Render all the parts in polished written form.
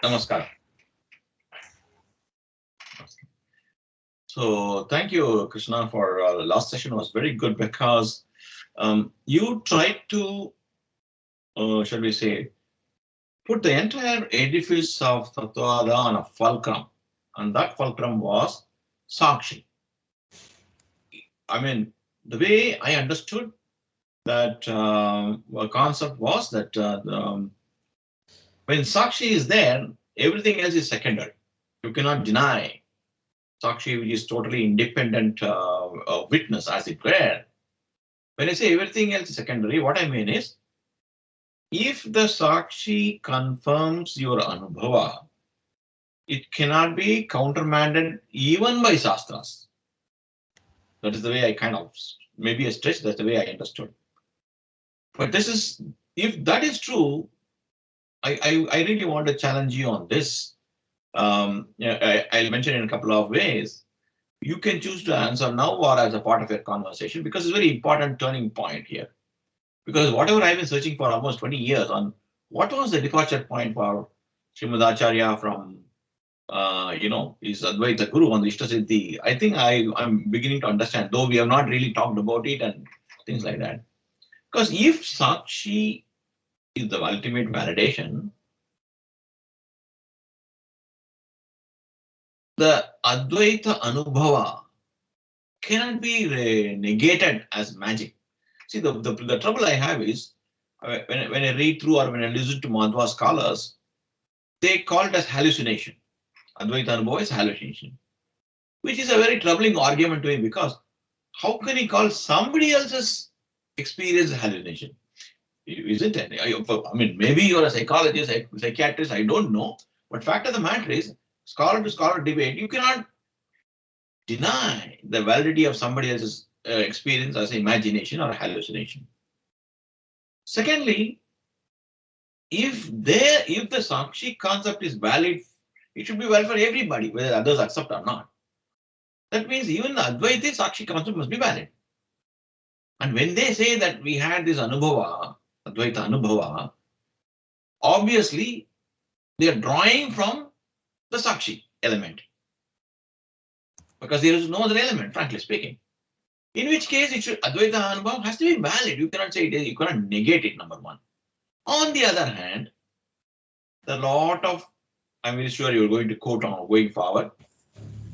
Namaskar. So thank you, Krishna, for the last session was very good because you tried to, shall we say, put the entire edifice of Tattavada on a fulcrum, and that fulcrum was Sakshi. I mean, the way I understood that concept was that when Sakshi is there, everything else is secondary. You cannot deny Sakshi, which is totally independent witness, as it were. When I say everything else is secondary, what I mean is, if the Sakshi confirms your Anubhava, it cannot be countermanded even by Shastras. That is the way I kind of, maybe a stretch, that's the way I understood. But this is, if that is true, I really want to challenge you on this. I'll mention in a couple of ways. You can choose to answer now or as a part of your conversation, because it's a very important turning point here. Because whatever I've been searching for almost 20 years on what was the departure point for ShrimadAcharya from, his Advaita Guru on the Isha Siddhi, I think I'm beginning to understand, though we have not really talked about it and things like that. Because if Sakshi is the ultimate validation, the Advaita Anubhava cannot be negated as magic. See, the trouble I have is when I read through or when I listen to Madhva scholars, they call it as hallucination. Advaita Anubhava is hallucination, which is a very troubling argument to me, because how can he call somebody else's experience a hallucination? Isn't it? I mean, maybe you're a psychologist, a psychiatrist, I don't know. But fact of the matter is, scholar to scholar debate, you cannot deny the validity of somebody else's experience as imagination or hallucination. Secondly, if the Sakshi concept is valid, it should be valid for everybody, whether others accept or not. That means even the Advaita Sakshi concept must be valid. And when they say that we had this Anubhava, Advaita Anubhava, obviously they are drawing from the Sakshi element, because there is no other element, frankly speaking. In which case, Advaita Anubhava has to be valid. You cannot say it, you cannot negate it, number one. On the other hand, the lot of, I'm very sure you're going to quote on going forward,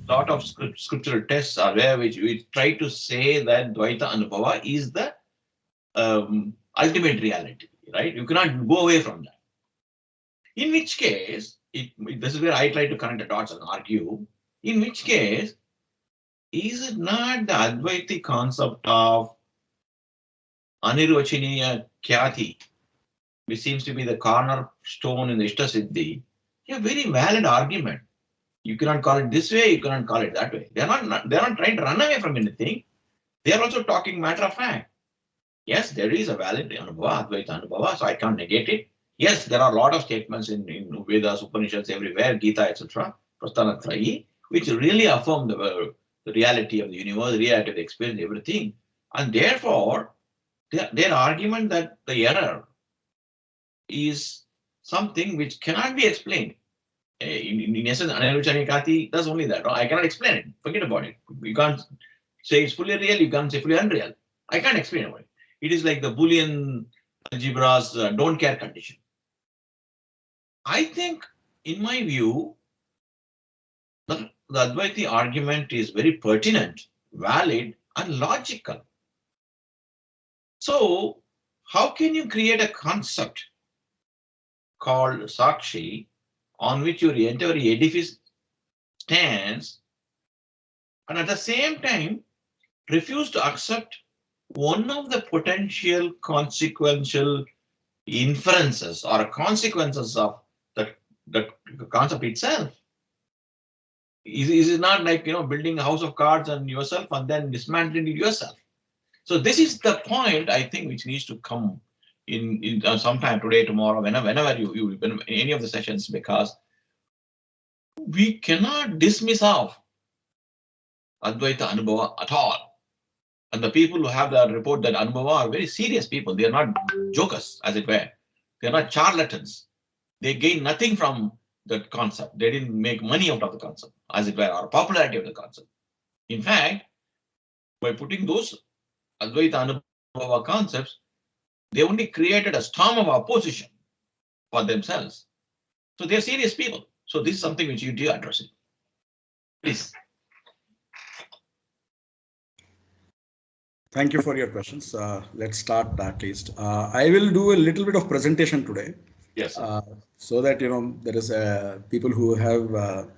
lot of scriptural texts are there which try to say that Dvaita Anubhava is the ultimate reality, right? You cannot go away from that. In which case, this is where I try to connect the dots and argue, in which case, is it not the Advaita concept of Anirvachaniya Khyati, which seems to be the cornerstone in the Ishta Siddhi, a very valid argument? You cannot call it this way, you cannot call it that way. They're not trying to run away from anything. They are also talking matter of fact. Yes, there is a valid Anubhava, Advaita Anubhava, so I can't negate it. Yes, there are a lot of statements in Vedas, Upanishads, everywhere, Gita, etc., Prasthanatrayi, which really affirm the reality of the universe, the reality of the experience, everything. And therefore, their argument that the error is something which cannot be explained. In essence, Anirvachaniya does only that. I cannot explain it. Forget about it. You can't say it's fully real, you can't say fully unreal. I can't explain about it. It is like the Boolean algebra's don't care condition. I think, in my view, the Advaita argument is very pertinent, valid, and logical. So, how can you create a concept called Sakshi on which your entire edifice stands, and at the same time refuse to accept one of the potential consequential inferences or consequences of the concept itself? Is it not like, building a house of cards on yourself and then dismantling it yourself? So this is the point, I think, which needs to come in sometime today, tomorrow, whenever you in any of the sessions, because we cannot dismiss off Advaita Anubhava at all. And the people who have that report that Anubhava are very serious people. They are not jokers, as it were. They are not charlatans. They gain nothing from that concept. They didn't make money out of the concept, as it were, or popularity of the concept. In fact, by putting those Advaita Anubhava concepts, they only created a storm of opposition for themselves. So they're serious people. So this is something which you do address it. Please. Thank you for your questions. Let's start at least. I will do a little bit of presentation today. Yes. So that there is people who have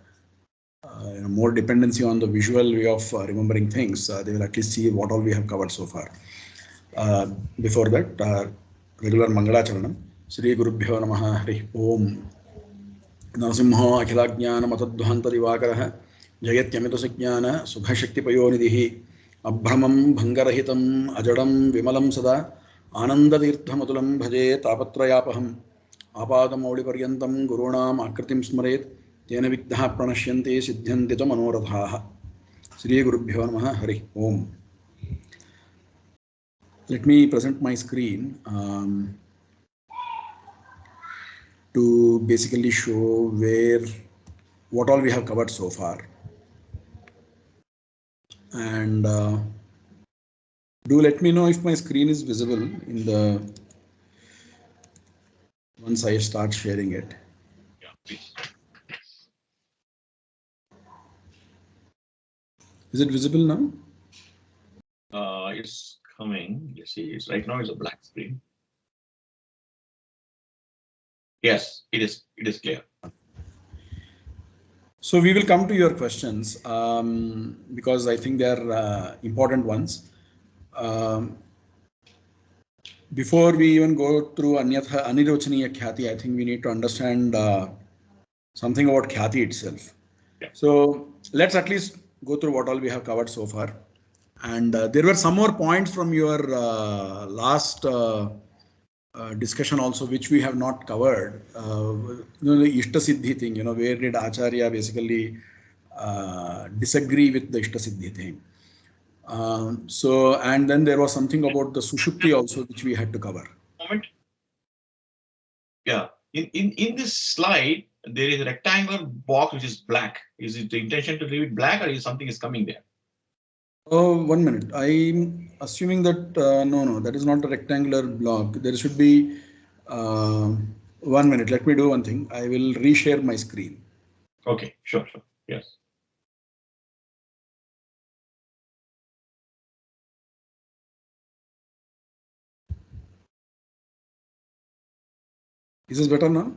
more dependency on the visual way of remembering things. They will at least see what all we have covered so far. Before that, regular Mangalacharanam. Shri Gurubhyo Namaha Hari Om. Narasimha Akhilajnana Matadvanta Divakaraha Jayatyamita Sakjnana Subhashakti Payonidhi Abhramam Bhangarahitam Ajadam Vimalam Sada Ananda Tirthamatulam Bhaje Tapatrayapaham Apadamauli Paryantam Gurunam Akritim Smaret Tena Vigdha Pranashyanti Siddhyanti cha Manorathaha. Shri Gurubhyo Namaha Hari Om. Let me present my screen to basically show what all we have covered so far. And do let me know if my screen is visible once I start sharing it. Yeah, please. Is it visible now? It's coming. You see, right now it's a black screen. Yes, it is. It is clear. So we will come to your questions because I think they are important ones. Before we even go through Anirochaniya Khyati, I think we need to understand something about Khyati itself. Yeah. So let's at least go through what all we have covered so far. And there were some more points from your last discussion also, which we have not covered. The Ishta Siddhi thing, where did Acharya basically disagree with the Ishta Siddhi thing? And then there was something about the Sushupti also, which we had to cover. Moment. Yeah, in this slide, there is a rectangular box which is black. Is it the intention to leave it black, or is something is coming there? Oh, 1 minute. I'm assuming that no, that is not a rectangular block. There should be 1 minute. Let me do one thing. I will reshare my screen. Okay, sure. Yes. Is this better now?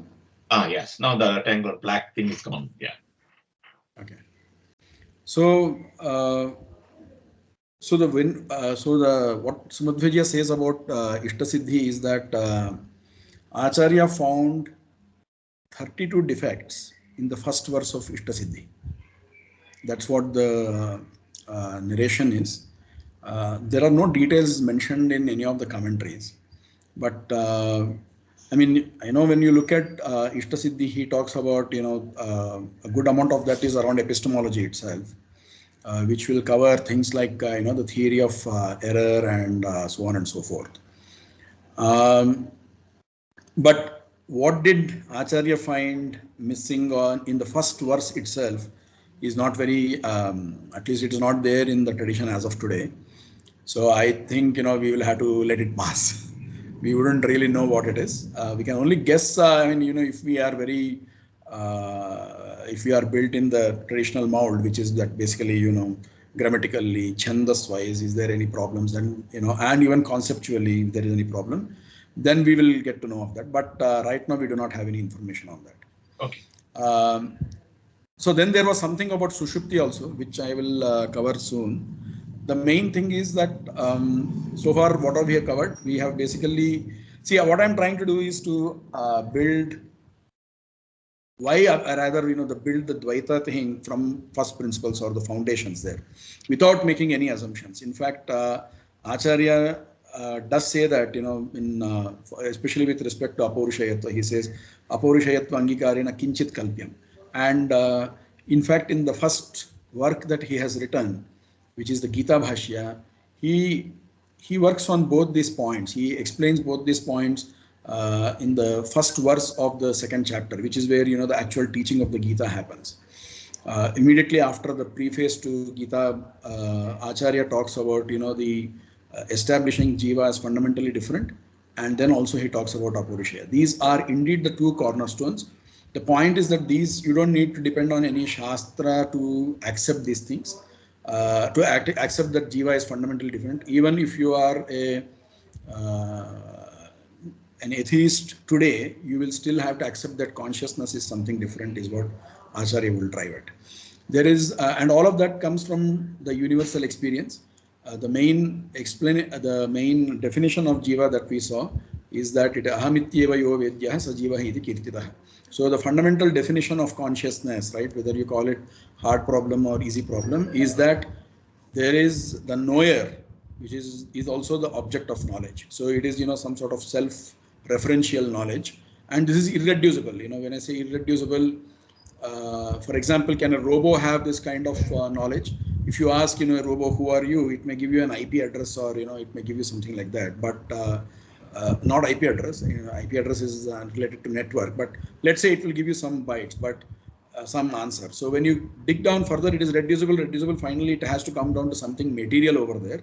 Yes. Now the rectangular black thing is gone. Yeah. Okay. So what Srimadacharya says about Ishta Siddhi is that Acharya found 32 defects in the first verse of Ishta Siddhi. That's what the narration is. There are no details mentioned in any of the commentaries, but I know when you look at Ishta Siddhi, he talks about a good amount of that is around epistemology itself. Which will cover things like the theory of error and so on and so forth. But what did Acharya find missing in the first verse itself is not very, at least it is not there in the tradition as of today. So I think we will have to let it pass. We wouldn't really know what it is. We can only guess. If we are very if we are built in the traditional mold, which is that basically, grammatically, chandas wise, is there any problems? Then, and even conceptually, if there is any problem, then we will get to know of that. But right now, we do not have any information on that. Okay. So then there was something about Sushupti also, which I will cover soon. The main thing is that so far, what we have covered, we have basically, what I'm trying to do is to build build the Dvaita thing from first principles or the foundations there, without making any assumptions. In fact, Acharya does say that, especially with respect to Apaurishayatva, he says, Apaurishayatva Angikarena Kinchit Kalpyam. And in fact, in the first work that he has written, which is the Gita Bhashya, he works on both these points. He explains both these points in the first verse of the second chapter, which is where the actual teaching of the Gita happens. Immediately after the preface to Gita, Acharya talks about the establishing Jiva as fundamentally different, and then also he talks about Apurusha. These are indeed the two cornerstones. The point is that these, you don't need to depend on any Shastra to accept these things, to accept that Jiva is fundamentally different. Even if you are an atheist today, you will still have to accept that consciousness is something different, is what Acharya will drive at. There is, and all of that comes from the universal experience. The main definition of Jiva that we saw is that it ahamityeva yo vedyah sajiva iti kirtitah. So the fundamental definition of consciousness, right, whether you call it hard problem or easy problem, is that there is the knower, which is also the object of knowledge. So it is some sort of self-referential knowledge, and this is irreducible. When I say irreducible, for example, can a robo have this kind of knowledge? If you ask a robo, who are you, it may give you an IP address, or it may give you something like that, but not IP address. IP address is related to network, but let's say it will give you some bytes, but some answer. So when you dig down further, it is reducible. Finally, it has to come down to something material over there,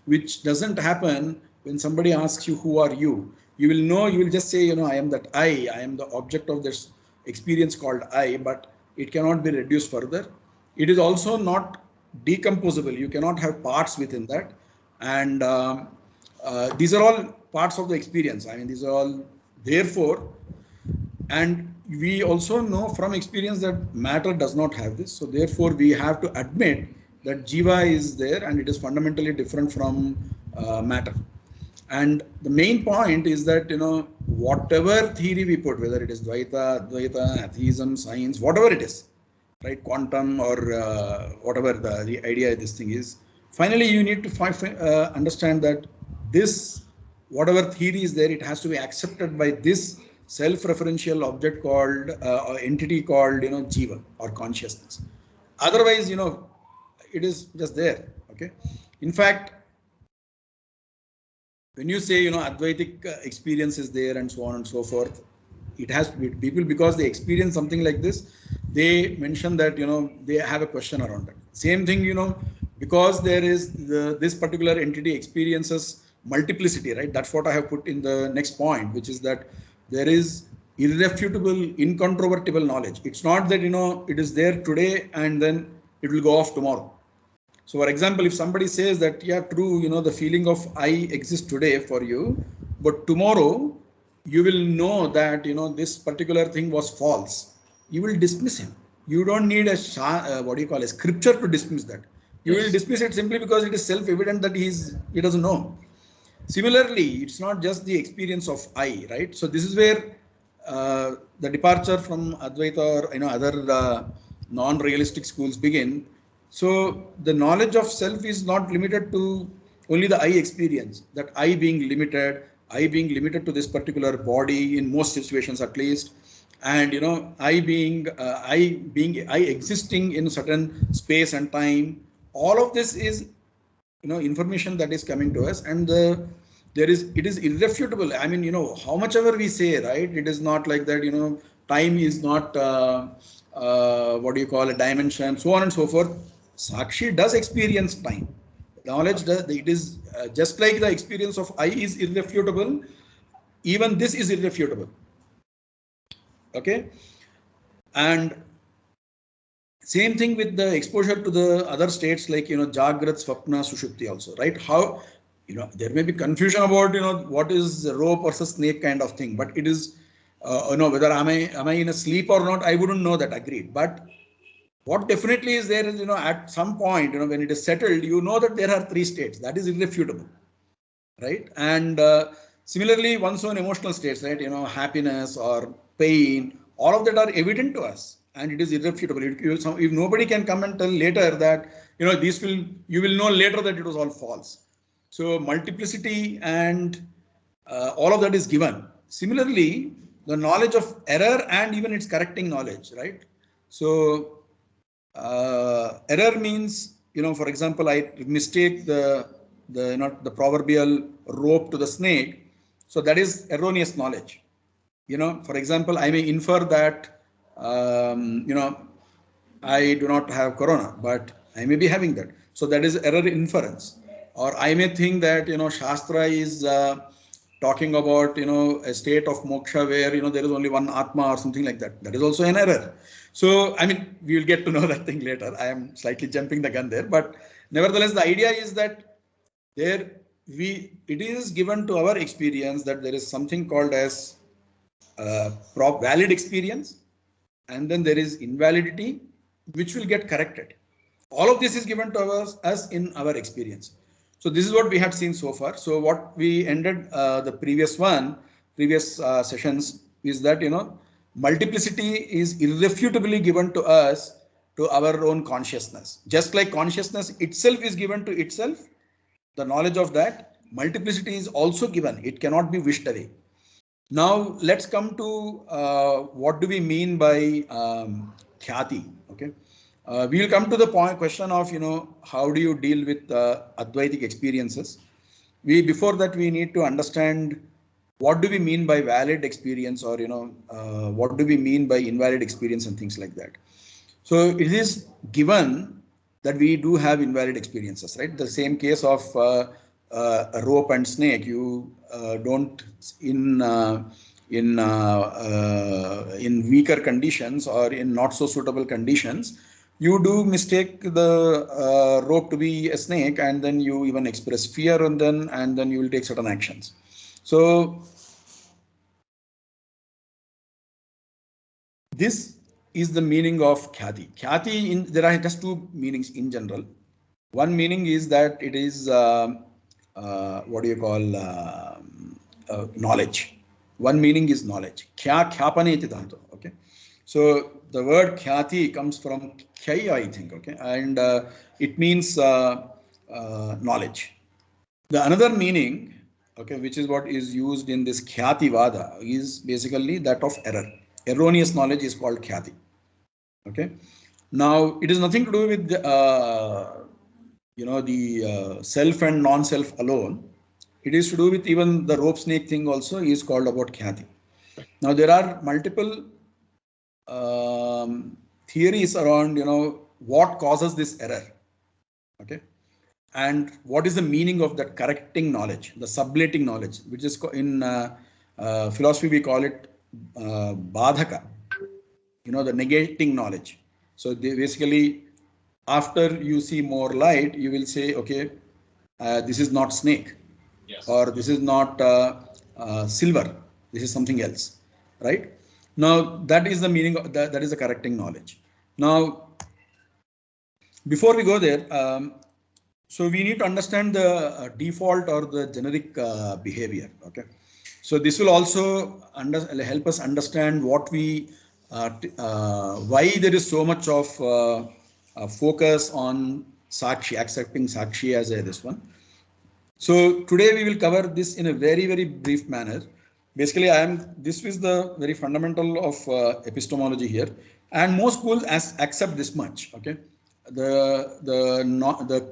which doesn't happen when somebody asks you, who are you? You will just say, I am that I am the object of this experience called I, but it cannot be reduced further. It is also not decomposable. You cannot have parts within that. And these are all parts of the experience. These are all, therefore, and we also know from experience that matter does not have this. So therefore, we have to admit that Jiva is there and it is fundamentally different from matter. And the main point is that, whatever theory we put, whether it is Dvaita, Advaita, atheism, science, whatever it is, right, quantum or whatever the idea of this thing is, finally you need to understand that this, whatever theory is there, it has to be accepted by this self-referential object called, or entity called, Jiva or consciousness. Otherwise, it is just there. Okay. In fact, when you say, Advaitic experience is there and so on and so forth, it has to be people, because they experience something like this, they mention that, they have a question around it. Same thing, because there is this particular entity experiences multiplicity, right? That's what I have put in the next point, which is that there is irrefutable, incontrovertible knowledge. It's not that, it is there today and then it will go off tomorrow. So for example, if somebody says that, yeah, true, the feeling of I exists today for you, but tomorrow you will know that, this particular thing was false, you will dismiss him. You don't need a scripture to dismiss that. You will dismiss it simply because it is self-evident that he doesn't know. Similarly, it's not just the experience of I, right? So this is where the departure from Advaita or other non-realistic schools begin. So the knowledge of self is not limited to only the I experience, that I being limited to this particular body in most situations at least, and I existing in certain space and time. All of this is information that is coming to us, and it is irrefutable. How much ever we say, right, it is not like that, time is not a dimension, so on and so forth. Sakshi does experience time. Knowledge does. It is just like the experience of I is irrefutable. Even this is irrefutable. Okay, and same thing with the exposure to the other states like Jagrat, Swapna, Sushupti also, right? How there may be confusion about what is rope versus snake kind of thing, but it is whether am I in a sleep or not, I wouldn't know that, agreed. But what definitely is there is, at some point, when it is settled, that there are three states. That is irrefutable, right? And similarly, one's own emotional states, right? Happiness or pain, all of that are evident to us, and it is irrefutable. If nobody can come and tell later that, you will know later that it was all false. So multiplicity and all of that is given. Similarly, the knowledge of error and even its correcting knowledge, right? So error means, for example, I mistake the proverbial rope to the snake. So that is erroneous knowledge. For example, I may infer that, I do not have corona, but I may be having that. So that is error inference. Or I may think that, Shastra is talking about, a state of moksha where, there is only one Atma or something like that. That is also an error. So, I mean, we will get to know that thing later. I am slightly jumping the gun there, but nevertheless, the idea is that it is given to our experience that there is something called as valid experience, and then there is invalidity, which will get corrected. All of this is given to us in our experience. So this is what we have seen so far. So what we ended the previous sessions is that, multiplicity is irrefutably given to us, to our own consciousness. Just like consciousness itself is given to itself, the knowledge of that, multiplicity is also given. It cannot be wished away. Now let's come to what do we mean by khyati. Okay, we will come to the question of, how do you deal with Advaitic experiences. Before that we need to understand what do we mean by valid experience, or what do we mean by invalid experience and things like that. So it is given that we do have invalid experiences, right? The same case of a rope and snake. You don't in weaker conditions or in not so suitable conditions, you do mistake the rope to be a snake, and then you even express fear, and then you will take certain actions. So this is the meaning of khyati. Khyati, there are just two meanings in general. One meaning is that it is what do you call knowledge. One meaning is knowledge. Khyapane iti dhanto. Okay. So the word khyati comes from khyai, I think. Okay, and it means knowledge. The another meaning, okay, which is what is used in this khyati VADA, is basically that of error. Erroneous knowledge is called khyati. Okay. Now it is nothing to do with the self and non-self alone. It is to do with even the rope snake thing also is called about khyati. Now there are multiple theories around, what causes this error. Okay. And what is the meaning of that correcting knowledge, the sublating knowledge, which is in philosophy we call it badhaka, the negating knowledge. So they basically, after you see more light, you will say, okay, this is not snake, yes, or this is not silver, this is something else, right? Now that is the meaning of that is the correcting knowledge. Now, before we go there, so we need to understand the default or the generic behavior. Okay, so this will also help us understand what we why there is so much of focus on Sakshi, accepting Sakshi as this one. So today we will cover this in a very, very brief manner. Basically, this is the very fundamental of epistemology here, and most schools accept this much. Okay, the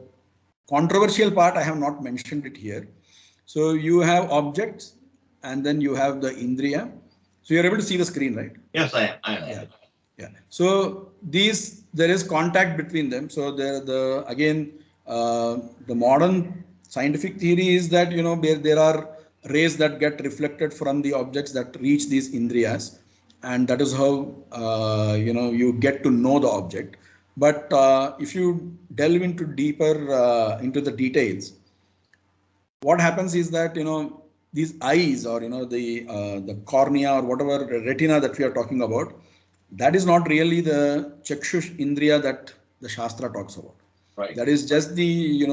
controversial part I have not mentioned it here. So you have objects, and then you have the indriya. So you're able to see the screen, right? Yes, I am. Yeah. Yeah. So there is contact between them. So again, the modern scientific theory is that, there are rays that get reflected from the objects that reach these indriyas, and that is how you get to know the object. But if you delve into deeper into the details, what happens is that, these eyes, or the cornea, or whatever retina that we are talking about, that is not really the chakshush indriya that the Shastra talks about. Right. That is just the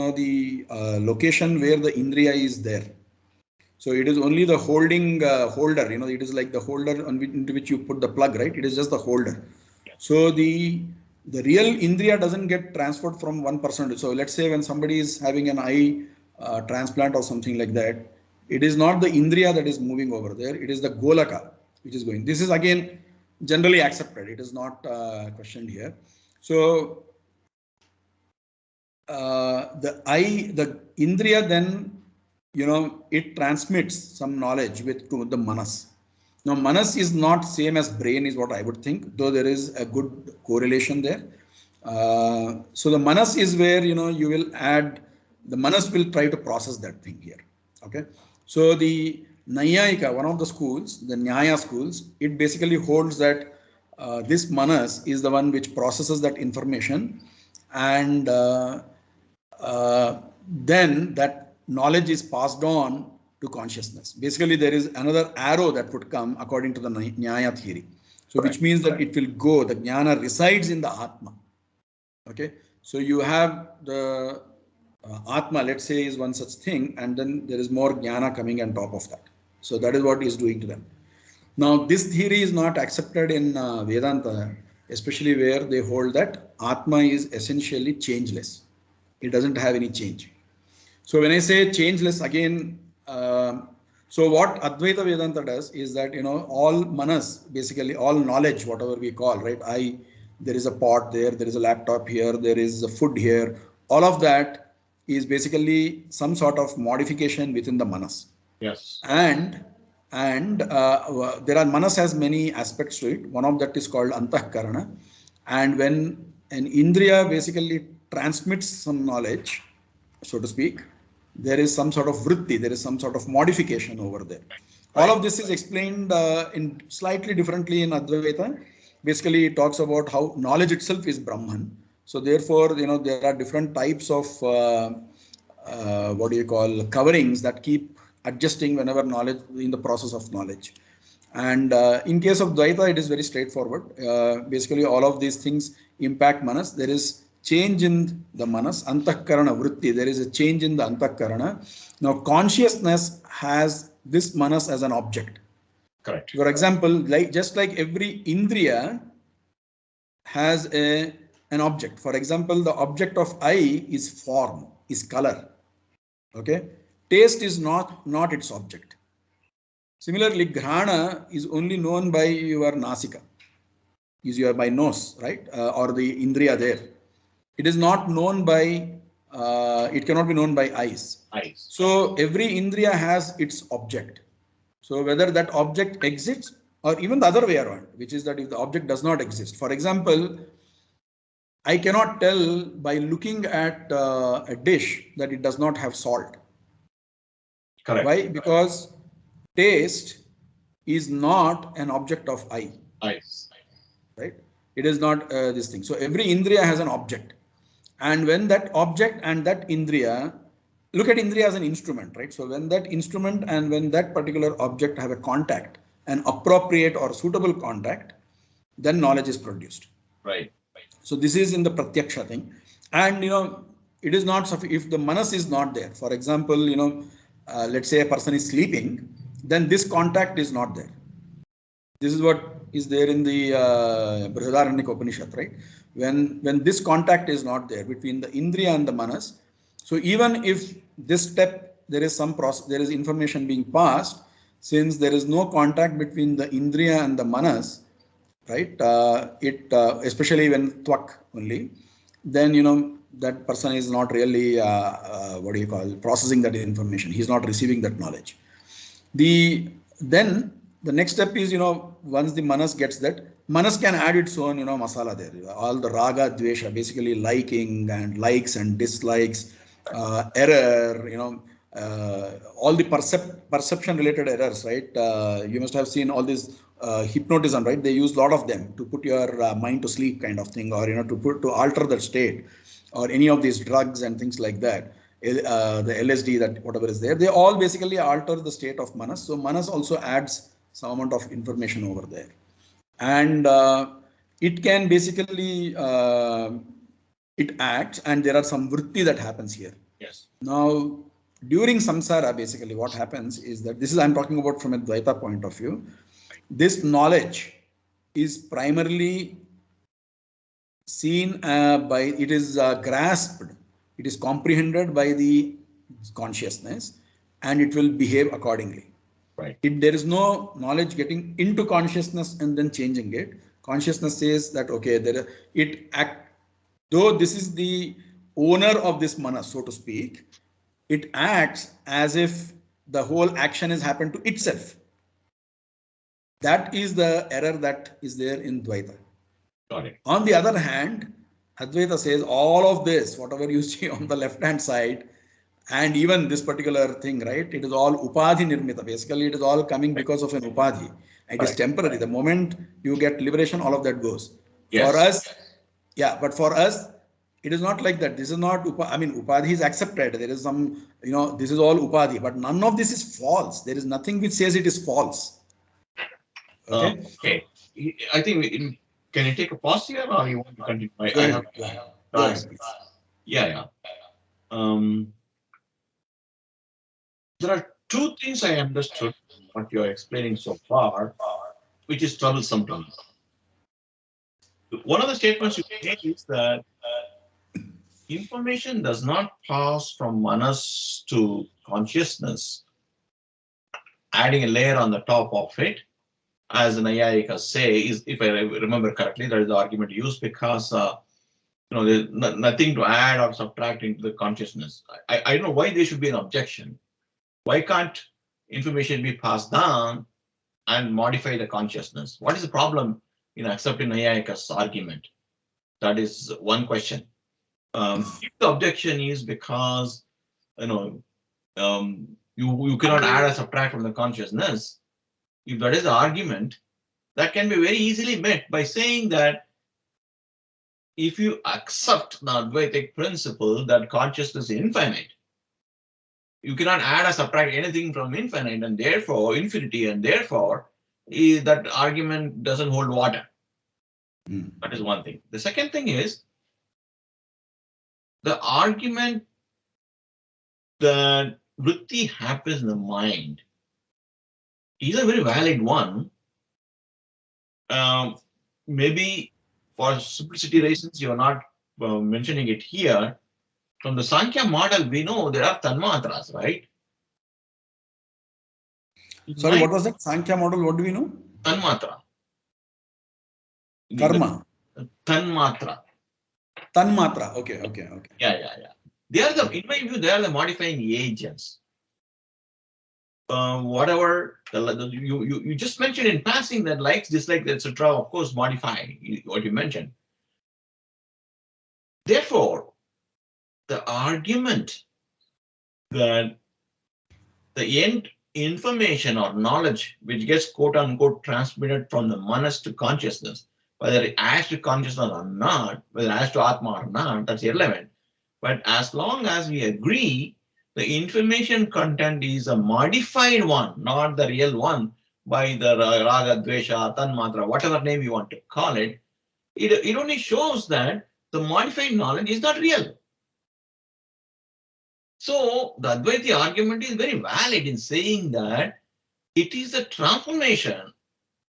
location where the indriya is there. So it is only the holding holder. It is like the holder into which you put the plug, right? It is just the holder. So the real indriya doesn't get transferred from one person. So let's say when somebody is having an eye transplant or something like that, it is not the indriya that is moving over there. It is the golaka which is going. This is again generally accepted. It is not questioned here. So the indriya then it transmits some knowledge to the manas. Now, manas is not same as brain is what I would think, though there is a good correlation there. So the manas is where, you will add, the manas will try to process that thing here. Okay. So the Nayayika, one of the schools, the Nyaya schools, it basically holds that this manas is the one which processes that information, and then that knowledge is passed on to consciousness. Basically, there is another arrow that would come according to the Nyaya theory. So, which means that it will go, the jnana resides in the Atma. Okay. So, you have the Atma, let's say, is one such thing, and then there is more jnana coming on top of that. So, that is what is doing to them. Now, this theory is not accepted in Vedanta, especially where they hold that Atma is essentially changeless. It doesn't have any change. So when I say changeless, again, so what Advaita Vedanta does is that, all manas, basically all knowledge, whatever we call, right? There is a pot there, there is a laptop here, there is a food here. All of that is basically some sort of modification within the manas. Yes. And there are manas has many aspects to it. One of that is called antahkarana. And when an indriya basically transmits some knowledge, so to speak, there is some sort of vritti, there is some sort of modification over there. All of this is explained in slightly differently in Advaita. Basically, it talks about how knowledge itself is Brahman. So therefore, there are different types of coverings that keep adjusting whenever knowledge, in the process of knowledge. And in case of Dvaita, it is very straightforward. Basically, all of these things impact manas. There is change in the manas, antahkarana vritti, there is a change in the antahkarana. Now, consciousness has this manas as an object. Correct. For example, just like every indriya has an object. For example, the object of eye is form, is color. Okay. Taste is not its object. Similarly, ghrana is only known by your nasika, by nose, right? Or the indriya there. It is not known by, it cannot be known by eyes. So every indriya has its object. So whether that object exists or even the other way around, which is that if the object does not exist. For example, I cannot tell by looking at a dish that it does not have salt. Correct. Why? Because taste is not an object of eye. Eyes. Right? It is not this thing. So every indriya has an object. And when that object and that indriya, look at indriya as an instrument, right? So when that instrument and when that particular object have a contact, an appropriate or suitable contact, then knowledge is produced. Right. So this is in the pratyaksha thing. And, it is not, if the manas is not there, for example, let's say a person is sleeping, then this contact is not there. This is what is there in the Brihadaranyaka Upanishad, right? When this contact is not there between the indriya and the manas, so even if this step, there is some process, there is information being passed, since there is no contact between the indriya and the manas, right? Especially when tvak only, then that person is not really processing that information. He's not receiving that knowledge. Then the next step is, once the manas gets that, manas can add its own, masala there. All the raga, dvesha, basically liking and likes and dislikes, error, all the perception related errors, right? You must have seen all this hypnotism, right? They use a lot of them to put your mind to sleep kind of thing, or, to alter that state, or any of these drugs and things like that. The LSD, that whatever is there, they all basically alter the state of manas. So manas also adds some amount of information over there, and it can basically it acts, and there are some vritti that happens here. Yes. Now, during samsara, basically what happens is that, this is I'm talking about from a Dvaita point of view. This knowledge is primarily seen it is grasped, it is comprehended by the consciousness, and it will behave accordingly. Right. There is no knowledge getting into consciousness and then changing it. Consciousness says that, okay, though this is the owner of this manas, so to speak, it acts as if the whole action has happened to itself. That is the error that is there in Dvaita. Got it. On the other hand, Advaita says all of this, whatever you see on the left hand side, and even this particular thing, right? It is all upadhi nirmita. Basically, it is all coming because of an upadhi. It is temporary. The moment you get liberation, all of that goes. Yes. For us, yeah, but for us, it is not like that. This is not, upadhi is accepted. There is some, this is all upadhi, but none of this is false. There is nothing which says it is false. Okay. Okay. I think can you take a pause here, or you want to continue? Go ahead. Yeah. There are two things I understood what you are explaining so far, which is troublesome to me. One of the statements you made is that information does not pass from manas to consciousness, adding a layer on the top of it, as the Nayayikas say, is, if I remember correctly, that is the argument used because there's nothing to add or subtract into the consciousness. I don't know why there should be an objection. Why can't information be passed down and modify the consciousness? What is the problem in accepting Nayayikas' argument? That is one question. If the objection is because you cannot add or subtract from the consciousness, if that is the argument, that can be very easily met by saying that if you accept the Advaitic principle that consciousness is infinite, you cannot add or subtract anything from infinite and therefore infinity, and therefore that argument doesn't hold water. That is one thing. The second thing is the argument that vritti happens in the mind is a very valid one. Maybe for simplicity reasons, you are not mentioning it here. From the Sankhya model, we know there are tanmatras, right? Sorry, what was that? Sankhya model, what do we know? Tanmatra. Karma. Tanmatra. Tanmatra. Okay. Yeah. They are in my view, they are the modifying agents. Whatever you just mentioned in passing, that likes, dislikes, etc., of course, modify what you mentioned. Therefore, the argument that the end information or knowledge which gets quote unquote transmitted from the manas to consciousness, whether it adds to consciousness or not, whether it adds to Atma or not, that's irrelevant. But as long as we agree the information content is a modified one, not the real one, by the raga, dvesha, tanmatra, whatever name you want to call it, it only shows that the modified knowledge is not real. So the Advaita argument is very valid in saying that it is a transformation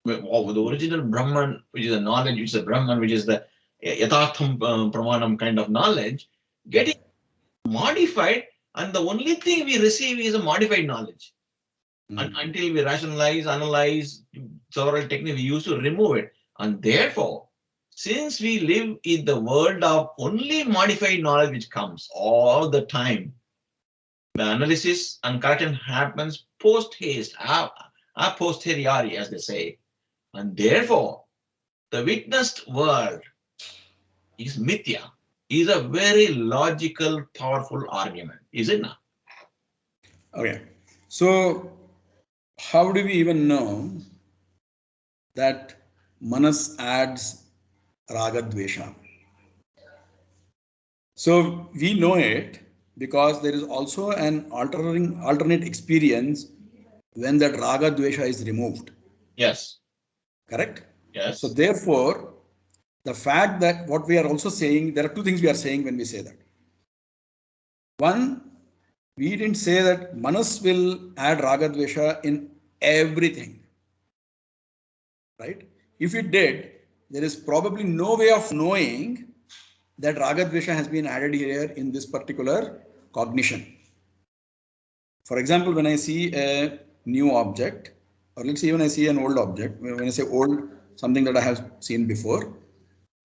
of the original Brahman, which is a knowledge, which is a Brahman, which is the Yatartham Pramanam kind of knowledge, getting modified, and the only thing we receive is a modified knowledge. And until we rationalize, analyze, several techniques we use to remove it. And therefore, since we live in the world of only modified knowledge which comes all the time, the analysis and correction happens post haste, a posteriori, as they say. And therefore, the witnessed world is mithya, is a very logical, powerful argument, is it not? Okay. So, how do we even know that manas adds raga dvesha? So, we know it because there is also an alternate experience when that raga dvesha is removed. Yes. Correct? Yes. So therefore, the fact that what we are also saying, there are two things we are saying when we say that. One, we didn't say that manas will add raga dvesha in everything. Right? If it did, there is probably no way of knowing that raga dvesha has been added here in this particular cognition. For example, when I see a new object, or let's say when I see an old object, when I say old, something that I have seen before,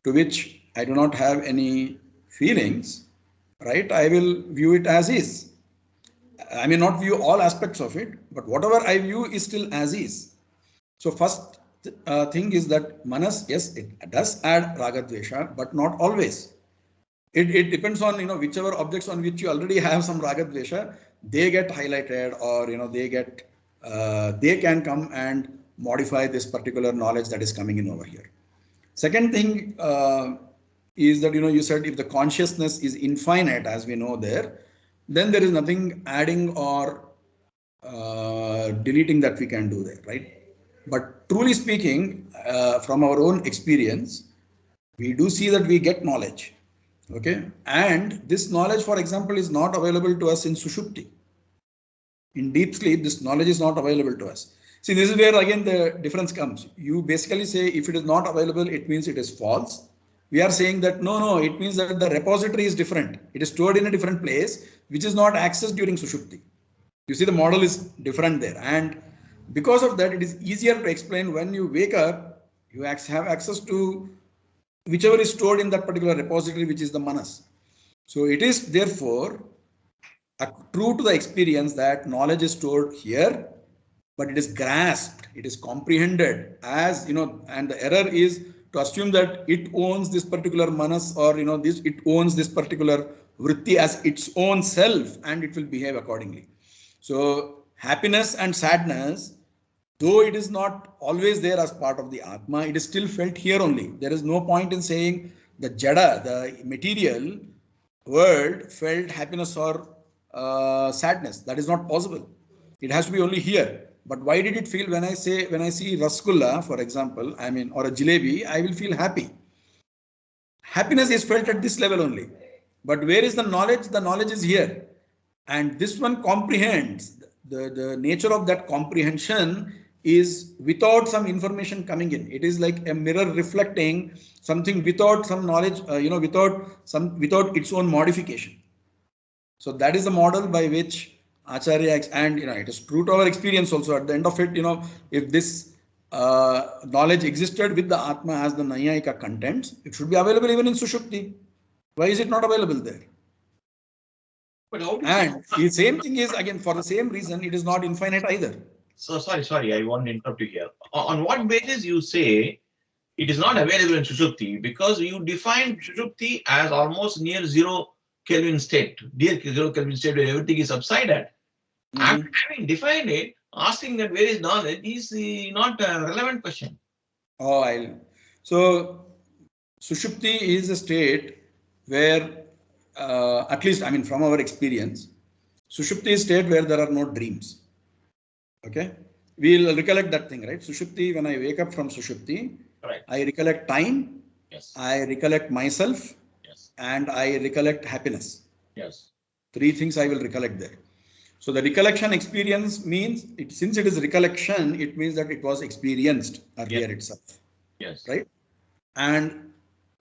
to which I do not have any feelings, right? I will view it as is. I may not view all aspects of it, but whatever I view is still as is. So first thing is that manas, yes, it does add raga dvesha, but not always. It depends on, whichever objects on which you already have some raga dvesha, they get highlighted, or they can come and modify this particular knowledge that is coming in over here. Second thing is that, you said if the consciousness is infinite, as we know there, then there is nothing adding or deleting that we can do there, right? But truly speaking, from our own experience, we do see that we get knowledge. Okay, and this knowledge, for example, is not available to us in Sushupti. In deep sleep, this knowledge is not available to us. See, this is where again the difference comes. You basically say if it is not available, it means it is false. We are saying that no, it means that the repository is different. It is stored in a different place, which is not accessed during Sushupti. You see, the model is different there. And because of that, it is easier to explain when you wake up, you have access to whichever is stored in that particular repository, which is the manas. So it is therefore true to the experience that knowledge is stored here, but it is grasped, it is comprehended as, and the error is to assume that it owns this particular manas, or, it owns this particular vritti as its own self, and it will behave accordingly. So happiness and sadness, though it is not always there as part of the Atma, it is still felt here only. There is no point in saying the Jada, the material world, felt happiness or sadness. That is not possible. It has to be only here. But why did it feel when I see Rasgulla, for example, or a jalebi, I will feel happy. Happiness is felt at this level only. But where is the knowledge? The knowledge is here. And this one comprehends. The nature of that comprehension is without some information coming in. It is like a mirror reflecting something without some knowledge, without its own modification. So that is the model by which Acharya, and it is true to our experience also. At the end of it, if this knowledge existed with the Atma as the Nayayika contents, it should be available even in Sushupti. Why is it not available there? But how do and the same thing is, again, for the same reason, it is not infinite either. So sorry, I want to interrupt you here. On what basis you say it is not available in Sushupti? Because you define Sushupti as almost near zero Kelvin state, near zero Kelvin state where everything is subsided. And having defined it, asking that where is knowledge is not a relevant question. So Sushupti is a state where, at least, from our experience, Sushupti is a state where there are no dreams. Okay, we'll recollect that thing, right? Sushupti, when I wake up from Sushupti, right, I recollect time, yes, I recollect myself, yes, and I recollect happiness. Yes. 3 things I will recollect there. So the recollection experience means, since it is recollection, it means that it was experienced earlier itself. Yes. Right? And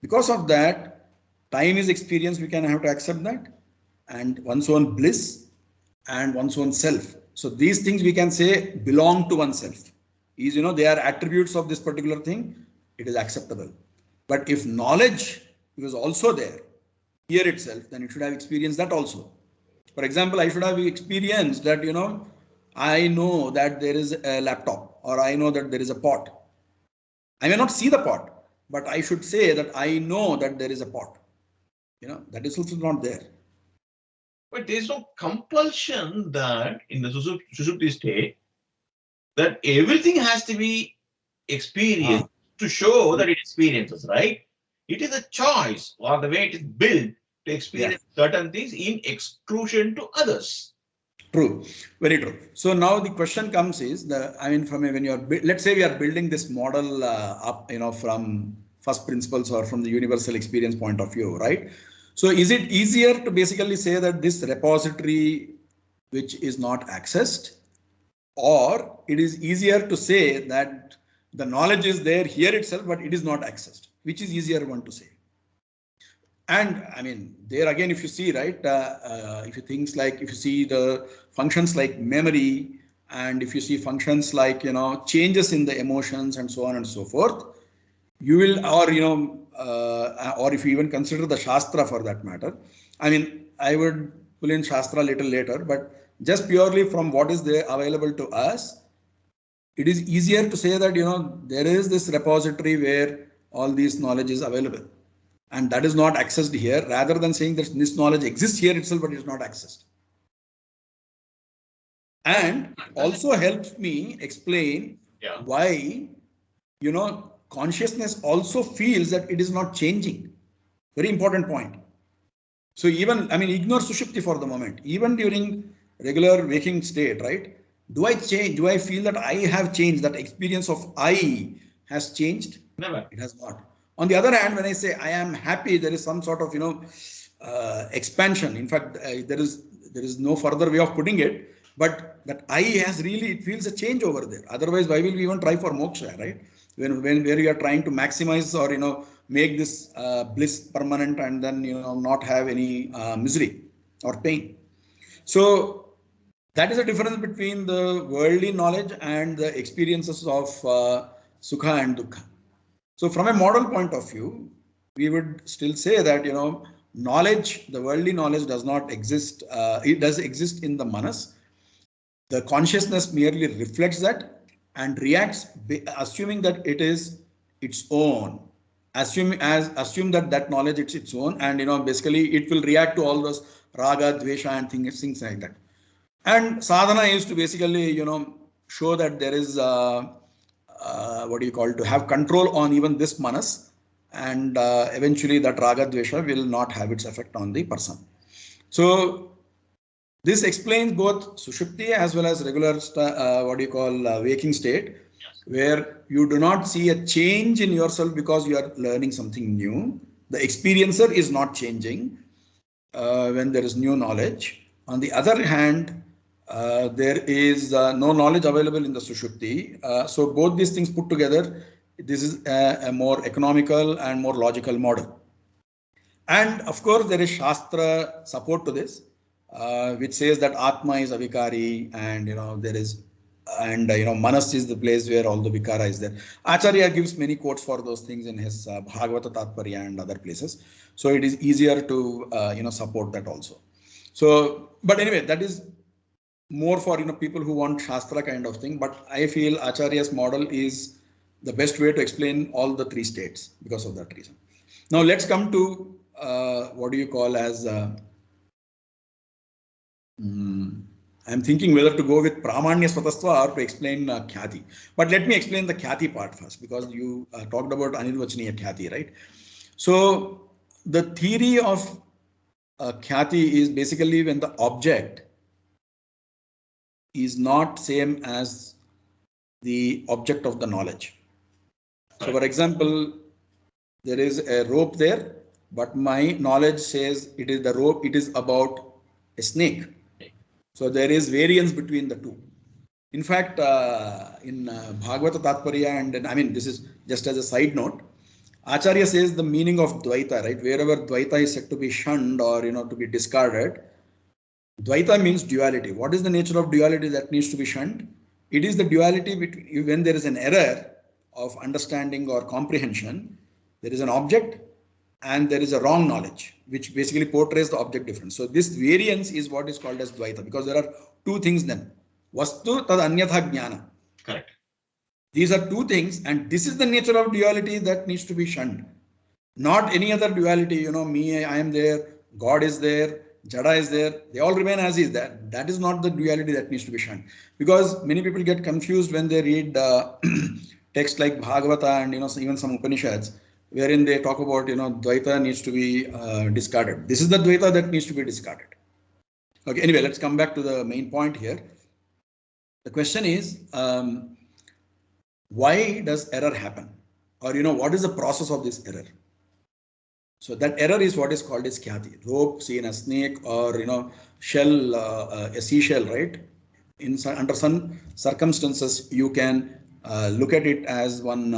because of that, time is experienced, we can have to accept that, and one's own bliss and one's own self. So these things we can say belong to oneself. They are attributes of this particular thing, it is acceptable. But if knowledge was also there, here itself, then it should have experienced that also. For example, I should have experienced that, I know that there is a laptop, or I know that there is a pot. I may not see the pot, but I should say that I know that there is a pot. That is also not there. But there is no compulsion that in the Sushupti state that everything has to be experienced to show that it experiences, right? It is a choice, or the way it is built to experience certain things in exclusion to others. True, very true. So now the question comes is, when you're, let's say we are building this model up, from first principles or from the universal experience point of view, right? So is it easier to basically say that this repository which is not accessed, or it is easier to say that the knowledge is there here itself, but it is not accessed? Which is easier one to say? And there again, if you see, right, if you see the functions like memory, and if you see functions like, changes in the emotions and so on and so forth, you will, or if you even consider the Shastra for that matter. I would pull in Shastra a little later, but just purely from what is there available to us, it is easier to say that, there is this repository where all these knowledge is available. And that is not accessed here, rather than saying that this knowledge exists here itself, but it is not accessed. And also helps me explain why, consciousness also feels that it is not changing. Very important point. So even, ignore Sushupti for the moment. Even during regular waking state, right? Do I change? Do I feel that I have changed? That experience of I has changed? Never. It has not. On the other hand, when I say I am happy, there is some sort of, expansion. In fact, there is no further way of putting it. But that I has really, it feels a change over there. Otherwise, why will we even try for moksha, right? Where you are trying to maximize or, make this bliss permanent and then, not have any misery or pain. So that is the difference between the worldly knowledge and the experiences of sukha and dukkha. So from a model point of view, we would still say that, knowledge, the worldly knowledge does not exist. It does exist in the manas. The consciousness merely reflects that and reacts, assuming that it is its own. Assume that that knowledge it's its own, and basically it will react to all those raga, dvesha, and things like that. And sadhana is to basically show that there is to have control on even this manas, and eventually that raga, dvesha will not have its effect on the person. So this explains both Sushupti as well as regular waking state, where you do not see a change in yourself because you are learning something new. The experiencer is not changing when there is new knowledge. On the other hand, there is no knowledge available in the Sushupti. So both these things put together, this is a more economical and more logical model. And of course, there is Shastra support to this. Which says that Atma is avikari, and there is, and Manas is the place where all the vikara is there. Acharya gives many quotes for those things in his Bhagavata Tatparya and other places. So it is easier to support that also. So, but anyway, that is more for people who want Shastra kind of thing. But I feel Acharya's model is the best way to explain all the three states because of that reason. Now let's come to as I'm thinking whether to go with Pramanya Swatastva or to explain Khyati. But let me explain the Khyati part first, because you talked about Anirvachaniya Khyati, right? So the theory of Khyati is basically when the object is not same as the object of the knowledge. So for example, there is a rope there, but my knowledge says it is the rope, it is about a snake. So there is variance between the two. In fact, in Bhagavata Tatparya, and this is just as a side note, Acharya says the meaning of Dvaita, right? Wherever Dvaita is said to be shunned or to be discarded, Dvaita means duality. What is the nature of duality that needs to be shunned? It is the duality between when there is an error of understanding or comprehension, there is an object and there is a wrong knowledge, which basically portrays the object difference. So this variance is what is called as Dvaita, because there are two things then. Vastu tad anyatha jnana. Correct. These are two things, and this is the nature of duality that needs to be shunned. Not any other duality, me, I am there, God is there, Jada is there, they all remain as is. That is not the duality that needs to be shunned. Because many people get confused when they read texts like Bhagavata and even some Upanishads, wherein they talk about Dvaita needs to be discarded. This is the Dvaita that needs to be discarded. Okay, anyway, let's come back to the main point here. The question is, why does error happen? Or what is the process of this error? So that error is what is called as Khyati. Rope seen as snake, or shell, a seashell, right? Under some circumstances, you can look at it as one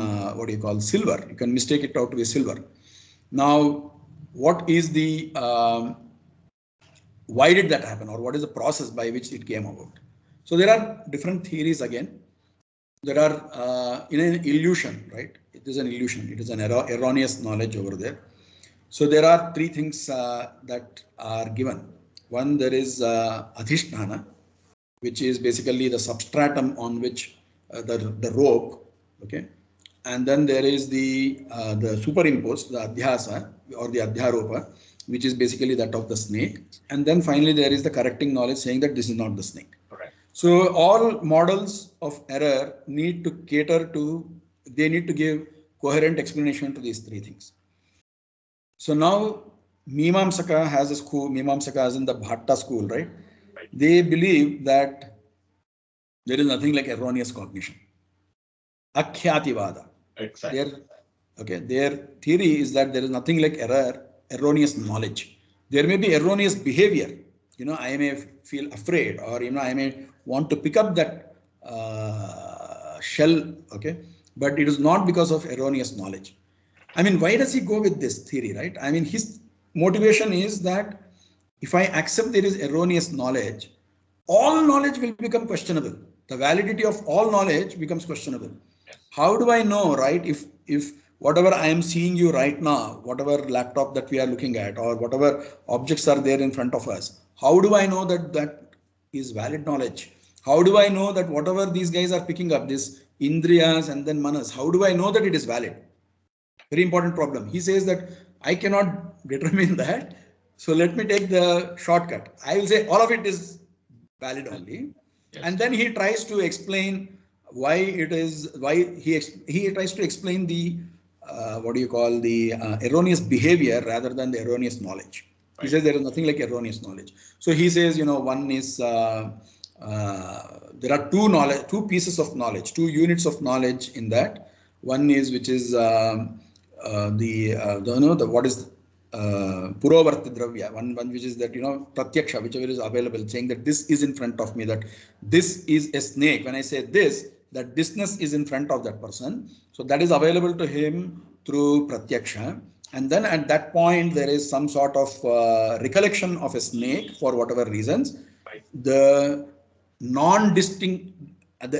silver. You can mistake it out to be silver. Now, what is the why did that happen, or what is the process by which it came about? So there are different theories again. There are in an illusion, right? It is an illusion. It is an erroneous knowledge over there. So there are three things that are given. One, there is adhisthana. which is basically the substratum on which the rope, okay, and then there is the superimposed, the adhyasa or the adhyaropa, which is basically that of the snake, and then finally there is the correcting knowledge saying that this is not the snake. Correct. So all models of error need to cater to, they need to give coherent explanation to these three things. So now Mimamsaka has a school, Mimamsaka as in the Bhatta school, right? They believe that there is nothing like erroneous cognition. Akhyati-vada. Exactly. Their theory is that there is nothing like erroneous knowledge. There may be erroneous behavior. I may feel afraid, or I may want to pick up that shell, okay, but it is not because of erroneous knowledge. I mean, why does he go with this theory, right? I mean, his motivation is that if I accept there is erroneous knowledge, all knowledge will become questionable. The validity of all knowledge becomes questionable. How do I know, right? If whatever I am seeing you right now, whatever laptop that we are looking at, or whatever objects are there in front of us, how do I know that that is valid knowledge? How do I know that whatever these guys are picking up, this indriyas and then manas, how do I know that it is valid? Very important problem. He says that I cannot determine that. So let me take the shortcut. I will say all of it is valid only. Yes. And then he tries to explain why it is, why he tries to explain the erroneous behavior rather than the erroneous knowledge. Right. He says there is nothing like erroneous knowledge. So he says, one is there are two pieces of knowledge, two units of knowledge in that. One is which is what is Purovarti Dravya, one which is that, Pratyaksha, whichever is available, saying that this is in front of me, that this is a snake. When I say this, that thisness is in front of that person. So that is available to him through Pratyaksha. And then at that point, there is some sort of recollection of a snake for whatever reasons. Right. The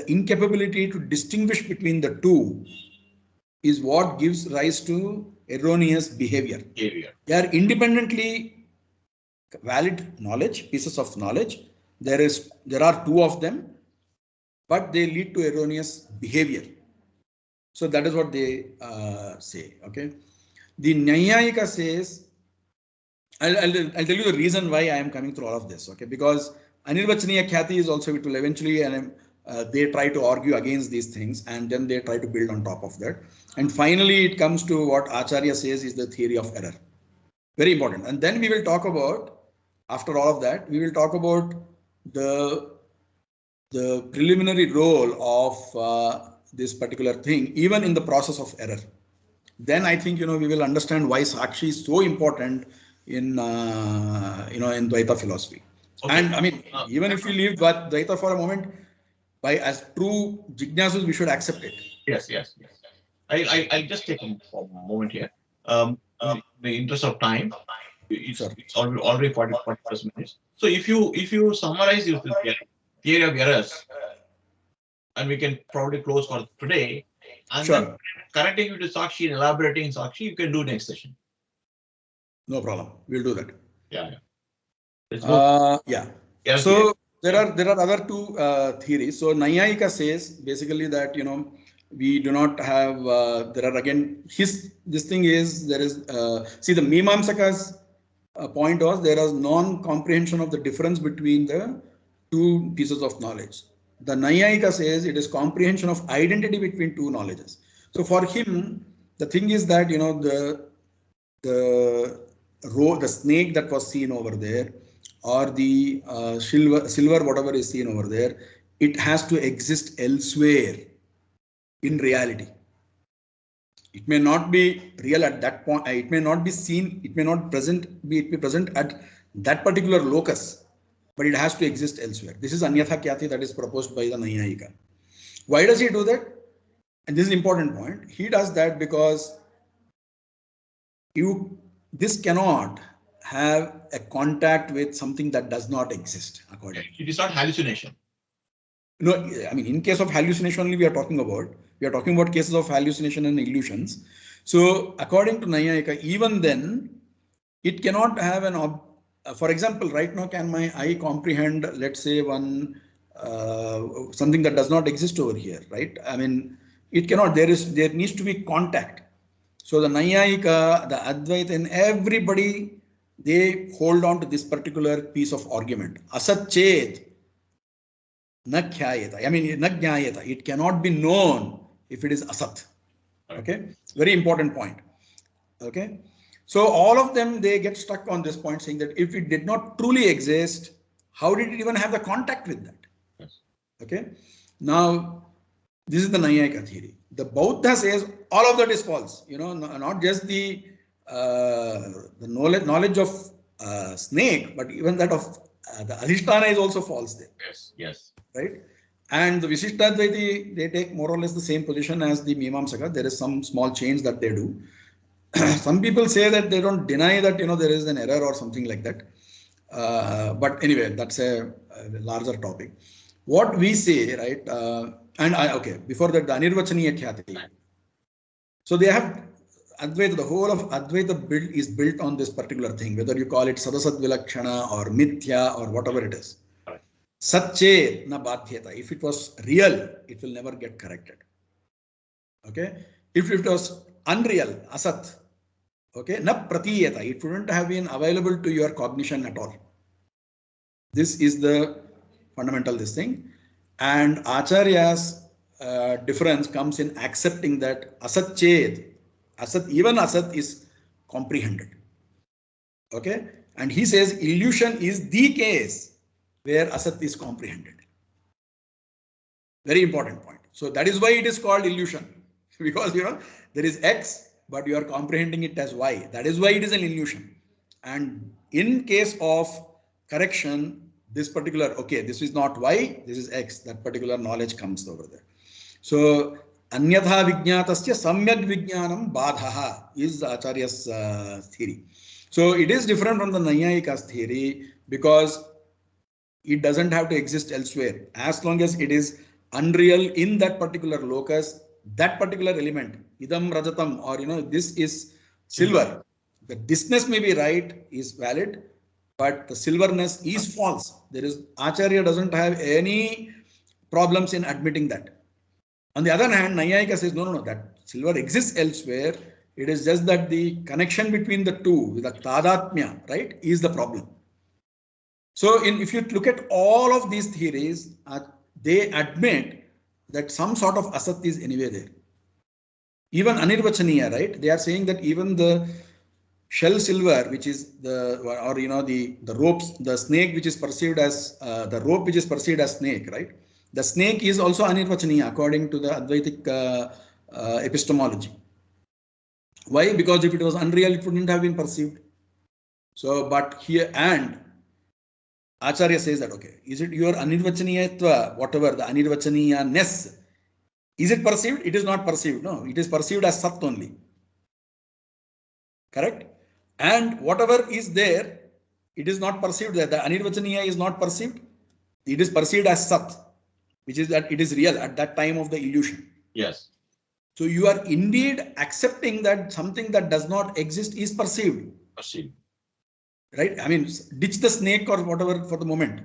incapability to distinguish between the two is what gives rise to erroneous behavior. They are independently valid knowledge, pieces of knowledge. There are two of them, but they lead to erroneous behavior. So that is what they say. Okay. The Nyayika says, I'll tell you the reason why I am coming through all of this. Okay, because Anirvachaniya Khyati is also, it will eventually, they try to argue against these things, and then they try to build on top of that. And finally, it comes to what Acharya says is the theory of error. Very important. And then we will talk about, after all of that, we will talk about the preliminary role of this particular thing, even in the process of error. Then I think, we will understand why Sakshi is so important in, in Dvaita philosophy. Okay. And I mean, even if we leave Dvaita for a moment, as true Jignasus, we should accept it. Yes. I'll just take a moment here. In the interest of time, it's already 40 minutes. So if you summarize your theory of errors, and we can probably close for today, and then connecting you to Sakshi and elaborating Sakshi, you can do next session. No problem. We'll do that. Yeah. So there are other two theories. So Nyayika says basically that, we do not have, there are again, this thing is, there is, see, the Mimamsaka's point was there is non-comprehension of the difference between the two pieces of knowledge. The Nyayika says it is comprehension of identity between two knowledges. So for him, the thing is that, the snake that was seen over there, or the silver, whatever is seen over there, it has to exist elsewhere in reality. It may not be real at that point. It may not be seen. It may not be present at that particular locus, but it has to exist elsewhere. This is Anyatha Khyati that is proposed by the Nyayika. Why does he do that? And this is an important point. He does that because this cannot have a contact with something that does not exist. According, it is not hallucination. No, I mean, in case of hallucination only we are talking about cases of hallucination and illusions. So according to Nyayika, even then, it cannot have for example, right now, can my eye comprehend, let's say, one something that does not exist over here, right? I mean, it cannot. There needs to be contact. So the Nayayika, the Advaita, and everybody, they hold on to this particular piece of argument. Asat chet na khyayeta. I mean, na jnayeta. It cannot be known if it is asat. Okay, very important point. Okay, so all of them, they get stuck on this point, saying that if it did not truly exist, how did it even have the contact with that? Yes. Okay, now this is the Nayayika theory. The Bauddha says all of that is false. You know, not just the knowledge of snake, but even that of the Adhisthana is also false there. Yes, yes. Right? And the Visishtadvaiti, they take more or less the same position as the Mimamsaka. There is some small change that they do. Some people say that they don't deny that, you know, there is an error or something like that. But anyway, that's a larger topic. What we say, right? Okay, before that, the Anirvachaniya Khyati. So they have Advaita, the whole of Advaita is built on this particular thing, whether you call it Sadasad Vilakshana or Mithya or whatever it is. Satche na badhyata. If it was real, it will never get corrected. Okay. If it was unreal, asat, okay, na pratiyata. It wouldn't have been available to your cognition at all. This is the fundamental this thing. And Acharya's difference comes in accepting that asat ched, asat, even asat is comprehended. Okay. And he says illusion is the case where asat is comprehended. Very important point. So that is why it is called illusion, because, you know, there is X, but you are comprehending it as Y. That is why it is an illusion. And in case of correction, this particular, okay, this is not Y, this is X, that particular knowledge comes over there. So anyatha vijnatasya samyak vijnanam badhaha is Acharya's theory. So it is different from the Nayayika's theory because it doesn't have to exist elsewhere. As long as it is unreal in that particular locus, that particular element, idam rajatam, or, you know, this is silver. The thisness may be right, is valid, but the silverness is false. There is, Acharya doesn't have any problems in admitting that. On the other hand, Nayayika says, no, that silver exists elsewhere. It is just that the connection between the two, the tadatmya, right, is the problem. So if you look at all of these theories, they admit that some sort of asat is anyway there. Even Anirvachaniya, right? They are saying that even the shell silver, which is the, or, you know, the ropes, the snake which is perceived as, the rope which is perceived as snake, right? The snake is also Anirvachaniya according to the Advaitic epistemology. Why? Because if it was unreal, it wouldn't have been perceived. So, but here, and Acharya says that, okay, is it your Anirvachaniyatva, whatever, the Anirvachaniyaness, is it perceived? It is not perceived. No, it is perceived as Sat only. Correct? And whatever is there, it is not perceived there. The Anirvachaniya is not perceived. It is perceived as Sat, which is that it is real at that time of the illusion. Yes. So you are indeed accepting that something that does not exist is perceived. Perceived. Right? I mean, ditch the snake or whatever for the moment.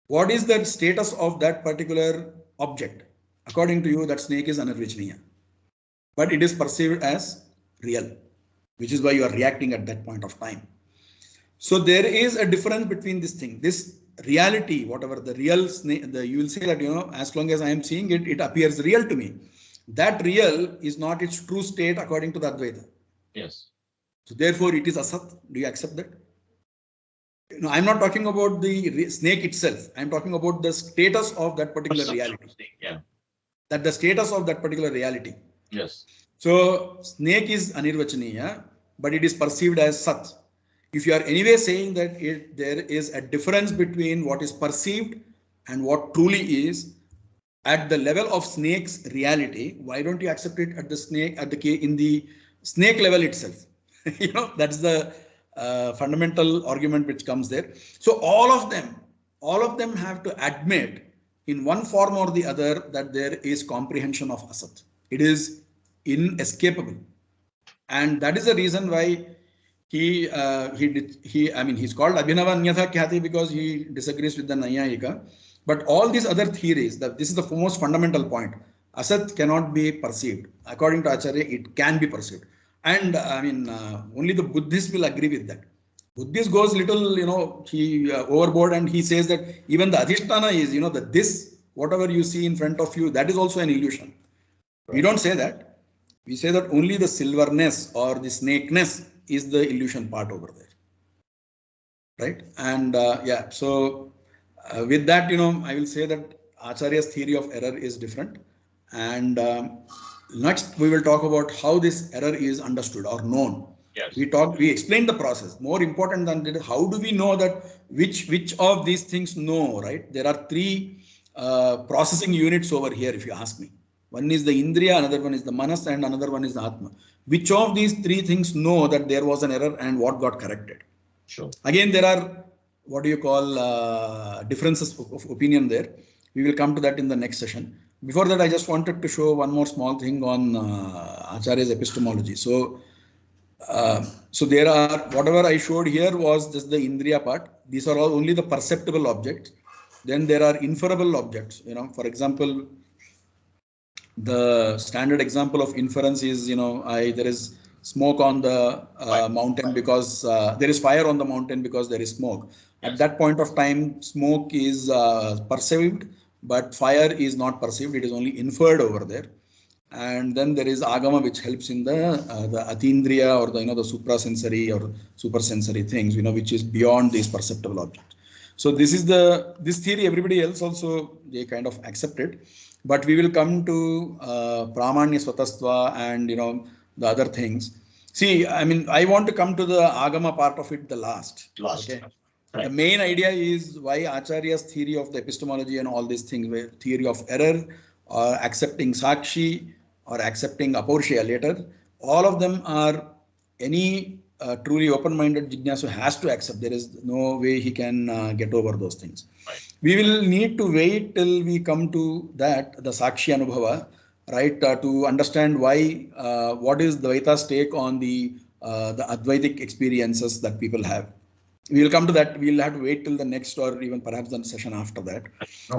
What is the status of that particular object? According to you, that snake is Anirvachaniya. But it is perceived as real, which is why you are reacting at that point of time. So there is a difference between this thing. This reality, whatever the real snake, you will say that, you know, as long as I am seeing it, it appears real to me. That real is not its true state according to the Advaita. Yes. So therefore it is Asat. Do you accept that? No, I'm not talking about the snake itself. I'm talking about the status of that particular reality. Yeah. That the status of that particular reality. Yes. So snake is Anirvachaniya, but it is perceived as Sat. If you are anyway saying that there is a difference between what is perceived and what truly is at the level of snake's reality, why don't you accept it at the snake, in the snake level itself? You know, that's the fundamental argument which comes there. So all of them have to admit in one form or the other that there is comprehension of Asat. It is inescapable, and that is the reason why he's called Abhinava Anyatha Khyati, because he disagrees with the Nayayika. But all these other theories, that this is the most fundamental point. Asat cannot be perceived. According to Acharya, it can be perceived. And I mean, only the Buddhists will agree with that. Buddhist goes little, he overboard, and he says that even the Adhisthana is, that this, whatever you see in front of you, that is also an illusion. We don't say that. We say that only the silverness or the snakeness is the illusion part over there. Right? And yeah, so with that, I will say that Acharya's theory of error is different. And next, we will talk about how this error is understood or known. Yes. We explained the process. More important than that, how do we know that which of these things know, right? There are three processing units over here, if you ask me. One is the Indriya, another one is the Manas, and another one is the Atma. Which of these three things know that there was an error and what got corrected? Sure. Again, there are what do you call differences of opinion there. We will come to that in the next session. Before that, I just wanted to show one more small thing on Acharya's epistemology. So there are, whatever I showed here was just the Indriya part. These are all only the perceptible objects. Then there are inferable objects. For example, the standard example of inference is, there is smoke on the mountain because there is fire on the mountain because there is smoke. At that point of time, smoke is perceived, but fire is not perceived. It is only inferred over there. And then there is agama, which helps in the atindriya, or the the suprasensory or supersensory things, which is beyond these perceptible objects. So this is this theory. Everybody else also, they kind of accept it, but we will come to pramanya swatastva and the other things. See, I mean, I want to come to the agama part of it the last. Okay. Right. The main idea is why Acharya's theory of the epistemology and all these things, where theory of error, or accepting Sakshi, or accepting Apaurusheya later, all of them are any truly open-minded jignasu has to accept. There is no way he can get over those things. Right. We will need to wait till we come to that, the Sakshi Anubhava, right, to understand why, what is Dvaita's take on the Advaitic experiences that people have. We will come to that. We will have to wait till the next, or even perhaps the session after that,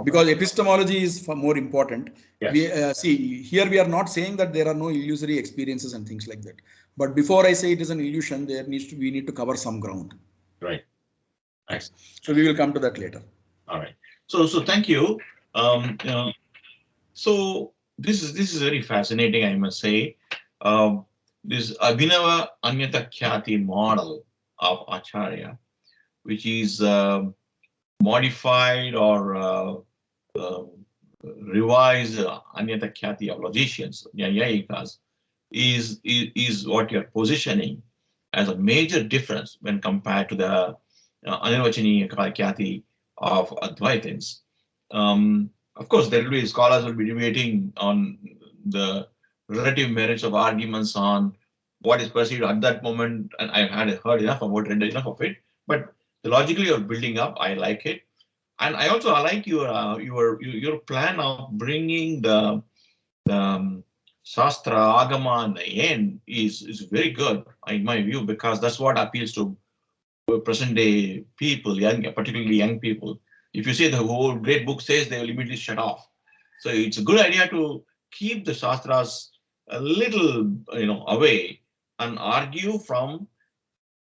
because epistemology is more important. Yes. We see here we are not saying that there are no illusory experiences and things like that. But before I say it is an illusion, we need to cover some ground. Right. Nice. So we will come to that later. All right. So thank you. So this is very fascinating, I must say. This Abhinava Anyata Khyati model of Acharya, which is modified or revised Anyata Khyati of logicians, Nyayikas, is what you're positioning as a major difference when compared to the Anirvachaniya Khyati of Advaitins. Of course, there will be scholars will be debating on the relative merits of arguments on what is perceived at that moment, and I've heard enough about it, read enough of it. But logically, you're building up. I like it, and I also like your plan of bringing the Shastra Agama in the end is very good in my view, because that's what appeals to present day people, particularly young people. If you say the whole great book says, they will immediately shut off. So it's a good idea to keep the Shastras a little away and argue from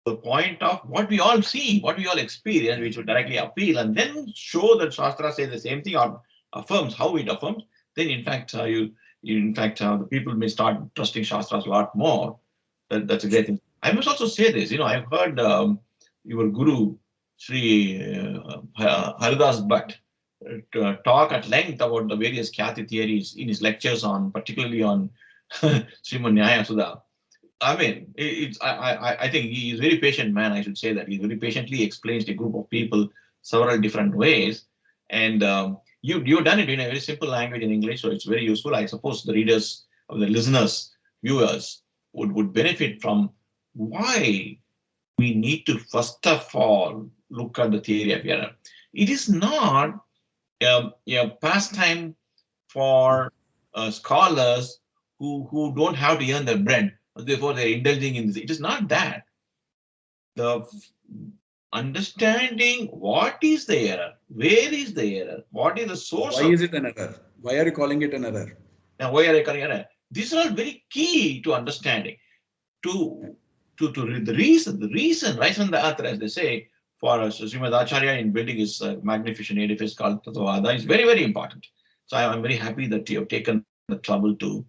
the point of what we all see, what we all experience, which would directly appeal, and then show that Shastra says the same thing or affirms how it affirms. Then in fact, the people may start trusting Shastras a lot more. That's a great thing. I must also say this, I've heard your guru, Sri Haridas Bhatt, talk at length about the various Khyati theories in his lectures particularly on Srimad Nyaya Sudha. I mean, I think he is a very patient man, I should say that. He very patiently explains to a group of people several different ways. And you've done it in a very simple language in English, so it's very useful. I suppose the readers, or the listeners, viewers would benefit from why we need to first of all look at the theory of error. It is not a pastime for scholars who don't have to earn their bread, therefore they're indulging in this. It is not that. The understanding what is the error, where is the error, what is the source Why of is it an error? Why are you calling it an error? now why are I calling it error? These are all very key to understanding. To read the reason right from the earth, as they say, for ShrimadAcharya in building his magnificent edifice called TATTAVA is very, very important. So I'm very happy that you have taken the trouble to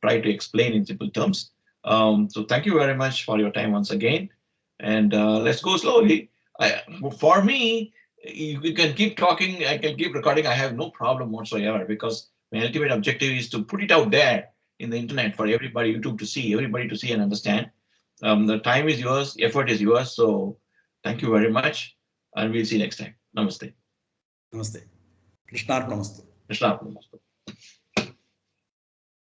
try to explain in simple terms. So thank you very much for your time once again. And let's go slowly. For me, you can keep talking, I can keep recording. I have no problem whatsoever because my ultimate objective is to put it out there in the internet for everybody, YouTube to see, everybody to see and understand. The time is yours, effort is yours. So thank you very much. And we'll see you next time. Namaste. Namaste. Krishnarpanastu. Krishna.